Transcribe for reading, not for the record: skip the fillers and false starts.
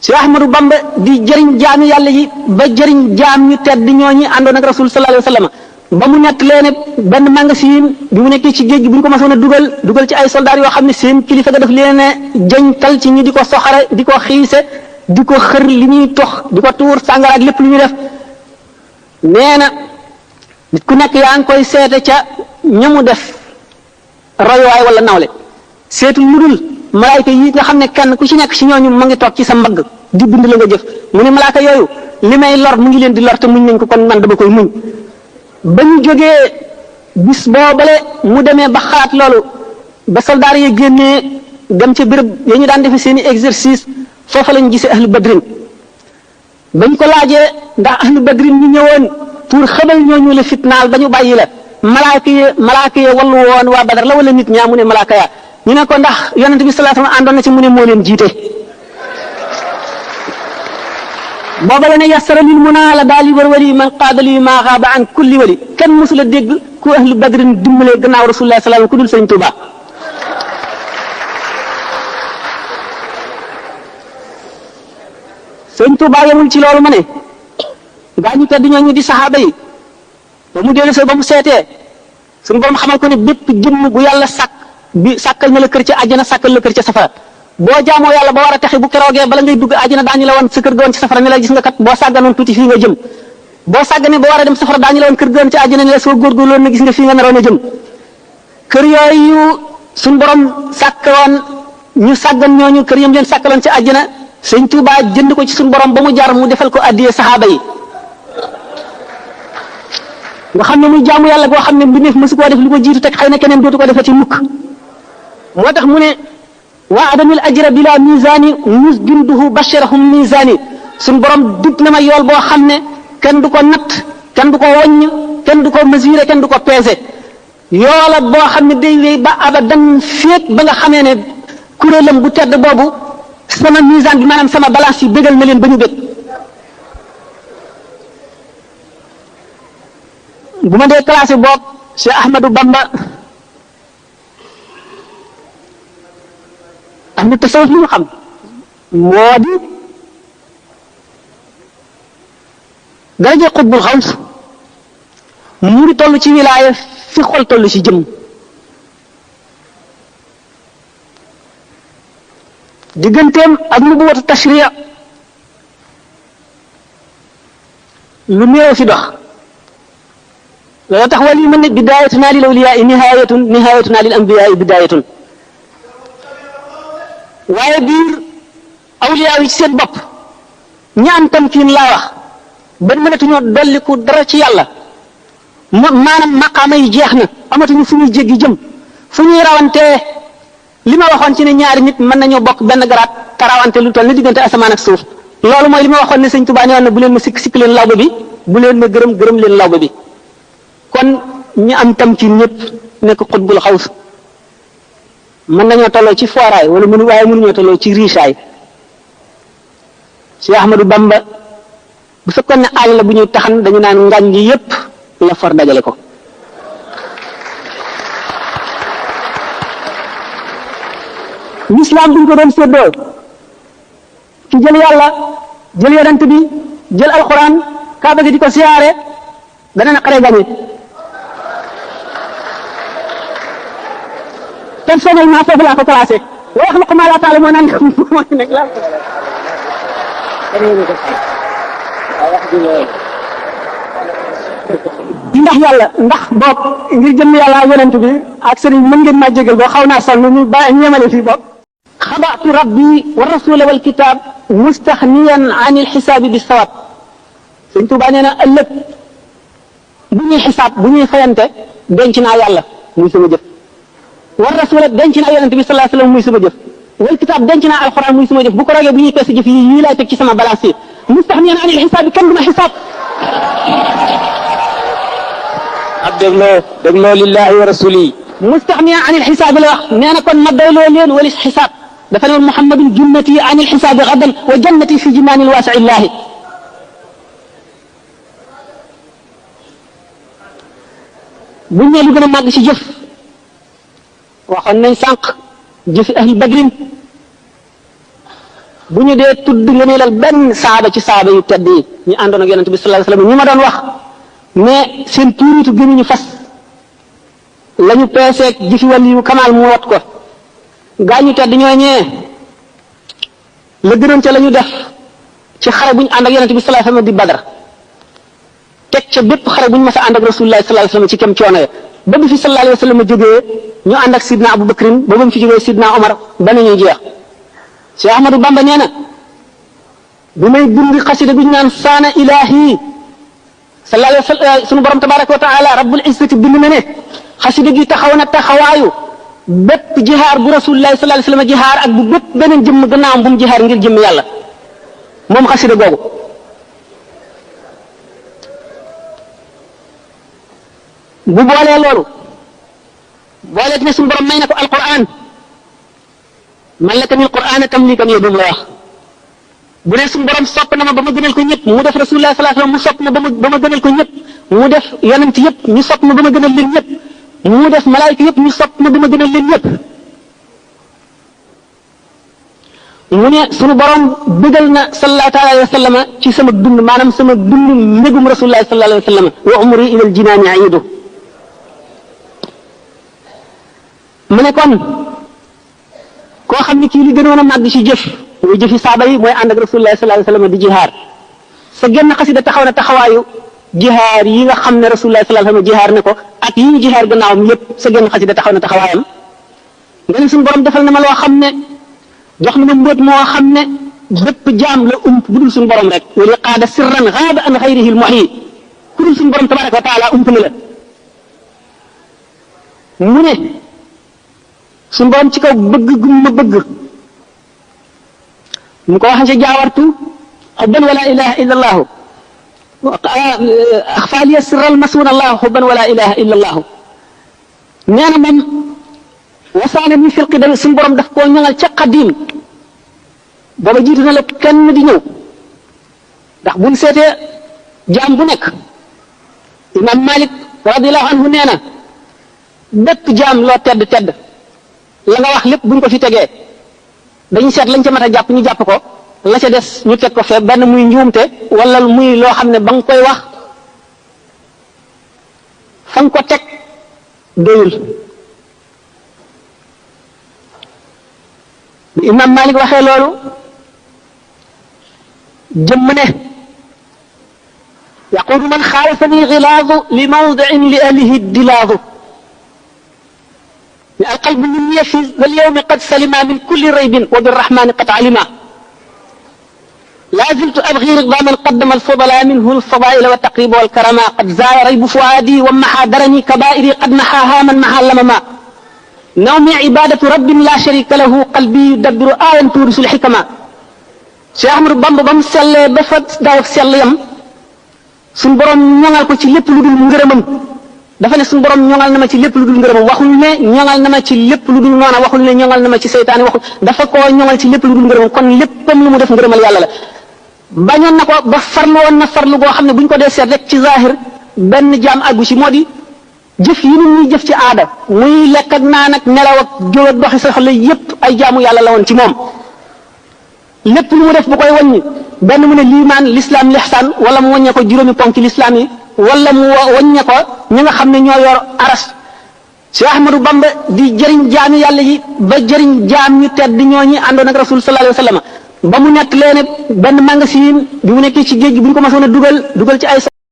Cheikh Ahmadou Bamba di jëriñ jaami yàlla yi ba jëriñ jaam ñu tedd ñooñi àndoon ak rasul sallallahu alayhi wa sallam ba mu nekk leen benn magasin bi mu nekkee ci géej gi bu ñu ko masoon a dugal ci ay soldats yoo xam ne seen kilifa ga daf leen a jëñtal ci ñi di ko soxare di ko xiise di ko xër li ñuy tox di ko tuur sàngara ak lépp lu ñuy def nee na nit ku nekk yaa ngi koy seete ca ñamu def royuwaay wala nawle seetul lu dul malaayka yi nga xam ne kenn ku ci nekk ci ñooñu ma ngi toog ci sa mbagg di bind la nga jëf mu ne malaaka yooyu li may lor mu ngi leen di lor te muñ nañ ko kon man dama koy muñ ba ñu jógee bis boobale mu demee ba xalaat loolu ba soldaar yi génnee dem ca béréb ya ñu daan defe seeni exercice foofa lañ gisee ahlu badrin bañ ko laajee ndax ahlu badrin ñu ñëwoon pour xamal ñooñu la fitnaal ba ñu bàyyi la malaaka yi wallu woon waa badar la wala nit ñaa mu ne malaaka yaa ñu ne ko ndax yonent bi sallallahu alayhi wasallam àndoon na ci mu ne moo leen jiite booba la ne yassara lil muna la daal yi wali man qaadali maa xaaba an kulli wali kenn mësul a dégg ku ahlu badrin dimbalee gannaaw rasulullah sallallahu ku dul sëñ Tuuba sëñ Tuuba yemul ci loolu ma ne gaa ñu tedd ñooñu di saxaaba yi ba mu dellu ba mu seetee suñu borom xamal ko ne bépp jëmm bu yàlla bi sàkkal na la kër ca àjjana sàkkal la kër ca safara boo jaamoo yàlla ba war a taxe bu keroogee bala ngay dugg àjjana daañu la woon sa kër ga woon ci safara ne la gis nga kat boo sàgganoon tuuti fii nga jëm boo sàgganee ba war a dem safara daañu la woon kër ga woon ci àjjana ne la soo góorgóorloon na gis nga fii nga naroon a jëm kër yooyu suñ borom sàkk woon ñu sàggan ñooñu kër yam leen sàkkaloon ci àjjana sëñ Tuubaa jënd ko ci suñ borom ba mu jar mu defal ko addiyee saxaaba yi nga xam ne muy jaamu yàlla goo xam ne mbindeef mësu koo def lu ko jiitu teg xëy na keneen dootu ko defati mukk moo tax mu ne waa adamil ajra bila misaani mus junduhu bashirahum misaani suñ borom dig na ma yool boo xam ne kenn du ko natt kenn du ko woññ kenn du ko mesurer kenn du ko peser yoola boo xam ne day wéy ba abadan féet ba nga xamee ne kuréelam bu tedd boobu sama misaan bi maanaam sama balance yi bégal na leen ba ñu bég bu ma dee classé boog Cheikh Ahmadou Bamba am na tasawuf li ñu xam moo di daraje xutbul xaws mu ngi toll ci wilaaya fi xol toll ci jëm digganteem ak nubuwatu tashriya lu néew fi dox loolu tax wali mën ne bidayatuna lil awliyaa nihayatuna lil anbiyaa bidayatun waaye biir awliyaa yi ci seen bopp ñi am tamkiin laa wax ban mënatuñoo dolliku dara ci yàlla maanaam maqaama yi jeex na amatuñu fu ñuy jéggi jëm fu ñuy rawantee li ma waxoon ci ne ñaari nit mën nañoo bokk benn garaat te rawante lu toll ni diggante asamaan ak suuf loolu mooy li ma waxoon ne sëñ Tuubaa ne woon na bu leen ma sikk leen lawba bi bu leen ma gërëm leen lawba bi kon ñi am tamkiin ñëpp nekk xutbul xaws mën nañoo tolloo ci fooraay wala waaye mënuñoo tolloo ci riisaay Cheikh Ahmadou Bamba bu fekkoon ne àll la bu ñuy taxan dañu naan ngañ gi yépp la for dajale ko l'islam buñ ko doon séddoo ci jël yàlla jël yonent bi jël alxuraan kaaba gi di ko siyaare dana na xare gañe personnellement foofu laa ko classé wa yaxluqu maa laa ta'lamuun naan mooy nekk la ndax yàlla ndax boog ngir jëm yàlla yonent bi ak sëriñ mën ngeen maa jégal boo xaw naa sonn ñu ba ñeemale fii boog xabaatu rabbi wa rasula wal kitab mustaxniyan an il xisaabi bi sawab sëñ Tuubaa nee na ëllëg bu ñuy xisaab bu ñuy fayante denc naa yàlla muy sama jëf wa rasula denc naa yonent bi sallallahu alayhi wasallam muy sama jëf wal kitab denc naa alxuraan muy sama jëf bu ko rogee bu ñuy peese jëf yi yii laay teg ci sama balance yi mustaxniyan an il xisaabi kenn du ma xisaab ab dégloo lillahi wa rasuli mustaxniyan an il xisaabi la wax nee na kon ma doyloo leen walis xisaab dafa ne woon muhammadun junnati an il xisaabi gadan wa jannati fi jinaanil waasi'i llaahi buñ ne lu gën a màgg ci jëf waxoon nañ sànq jëfi ahli badrin bu ñu dee tudd ngëneelal benn saaba ci saaba yu tedd yi ñu àndoon ak yonent bi sallallahu alayhi wasallam ñi ma doon wax mais seen tuuritu gënuñu fas lañu peeseeg jëfi wàlli yu kamaal mu wot ko gaañu tedd ñooñee la gënoon ca la ñu def ci xare bu ñu ànd ak yonent bi sallallahu alayhi wasallam di Badar teg ca bépp xare bu ñu mas a ànd ak rasulullah sallallahu alayhi wasallam ci kem coono ya ba bi fi sallallahu alayhi wasallam jógee ñu ànd ak sidna Abu Bakrin ba ba mu fi jógee sidna Omar ba nañuy jeex Cheikh Ahmadou Bamba nee na bi may bind xasida bi ñu naan saana ilahi sallallahu alayhi wasallam sunu borom tabaraka wa taala rabbul izzati bind na ne xasida gi taxaw na taxawaayu bépp jihaar bu rasulullah sallallahu alayhi wasallam jihaar ak bu bépp beneen jëmm gannaawam bu mu jihaar ngir jëmm yàlla moom xasida googu bu boolee loolu booleeg ne suñu borom may na ko alquran malaka ni alquran tamlikan yow la wax bu ne suñu borom sopp na ma ba ma gënal ko ñëpp mu def rasulullah sallallahu alayhi wasallam mu sopp na ba ma gënal ko ñëpp mu def yonent yëpp ñu sopp na ba ma gënal leen ñëpp mu def malaayika yëpp ñu sopp na ba ma gënal leen ñëpp mu ne suñu borom bëggal na sallallahu alayhi wasallam ci sama dund maanaam sama dund mbégum rasulullah sallallahu alayhi wasallam wa umri ila aljinaani aidu mu ne kon koo xam ne kii li gënoon a màgg ci jëf muy jëfi saaba yi mooy ànd ak rasulullah sallallahu alayhi wasallam di jihaar sa genn xasida taxaw na taxawaayu jihaar yi nga xam ne rasulullah sallallahu alayhi wasallam jihaar ne ko ak yi ñu jihaar gannaawam yépp sa genn xasida taxaw na taxawaayam nga ne suñu borom defal na ma loo xam ne jox na ma mbóot moo xam ne bépp jaam la bu dul suñu borom rek wali qaada sirran gaaba an xayrihi al muhyi ku dul suñu borom tabaraka wa taala na la mu ne suñu borom ci kaw bëgg gu ma bëgg mu ko waxee ci jaawartu xubban wala ilaha illa allahu axfa liya sirral masuun allahu xubban wala ilaha illa allahu nee na man wasaane mi filqi da suñu borom daf koo ñoŋal ca qadim booba jiitu na la kenn di ñëw ndax buñ seetee jaam bu nekk imam Malik radiallahu anhu nee na bépp jaam loo tedd tedd la nga wax lépp buñ ko fi tegee dañu seet lañ ca mat a jàpp ñu jàpp ko la ca des ñu teg ko fee benn muy njuumte wala muy loo xam ne ba nga koy wax fa nga ko teg doyul bi imam Malik waxee loolu jëmm ne yaqulu man xaalafani gilaadu li mawdiin li ahlihi dilaadu القلب مني في اليوم قد سلم من كل ريب وبالرحمن قد علم لا زلت أبغي رضا من قدم الفضلاء منه الفضائل والتقريب والكرما قد زال ريب فؤادي ومحى درني كبائري قد محاها من محى لمما نومي عبادة رب لا شريك له قلبي يدبر آية تورث الحكمة Cheikh Ahmadou Bamba ba mu sellee ba fa daaw sell yam suñu borom ñoŋal ko ci lépp lu dul ngërëmam dafa ne suñu borom ñoŋal na ma ci lépp lu dul ngërëmam waxul ne ñoŋal na ma ci lépp lu dul noona waxul ne ñoŋal na ma ci seytaane waxul dafa koo ñoŋal ci lépp lu dul ngërëmam kon léppam lu mu def ngërëmal yàlla la bañoon na ko ba farlu woon na farlu goo xam ne bu ñu ko dee seet rek ci zahir benn jaam àggu ci moo di jëf yi nit ñuy jëf ci aada muy lekk ak naan ak nelaw ak jóg ak doxi sa xol yépp ay jaamu yàlla la woon ci moom lépp lu mu def bu koy wàññi benn mu ne liimaan l'islam lihsaan wala mu wàññee ko juróomi ponk ci l'islam yi wala mu wàññee ko ñi nga xam ne ñoo yor aras Cheikh Ahmadou Bamba di jëriñ jaami yàlla yi ba jëriñ jaam ñu tedd ñooñi àndoon ak rasul sallallahu alayhi wa sallam ba mu nekk leen benn magasin bi mu nekkee ci géej gi bu ñu ko masoon a dugal ci ay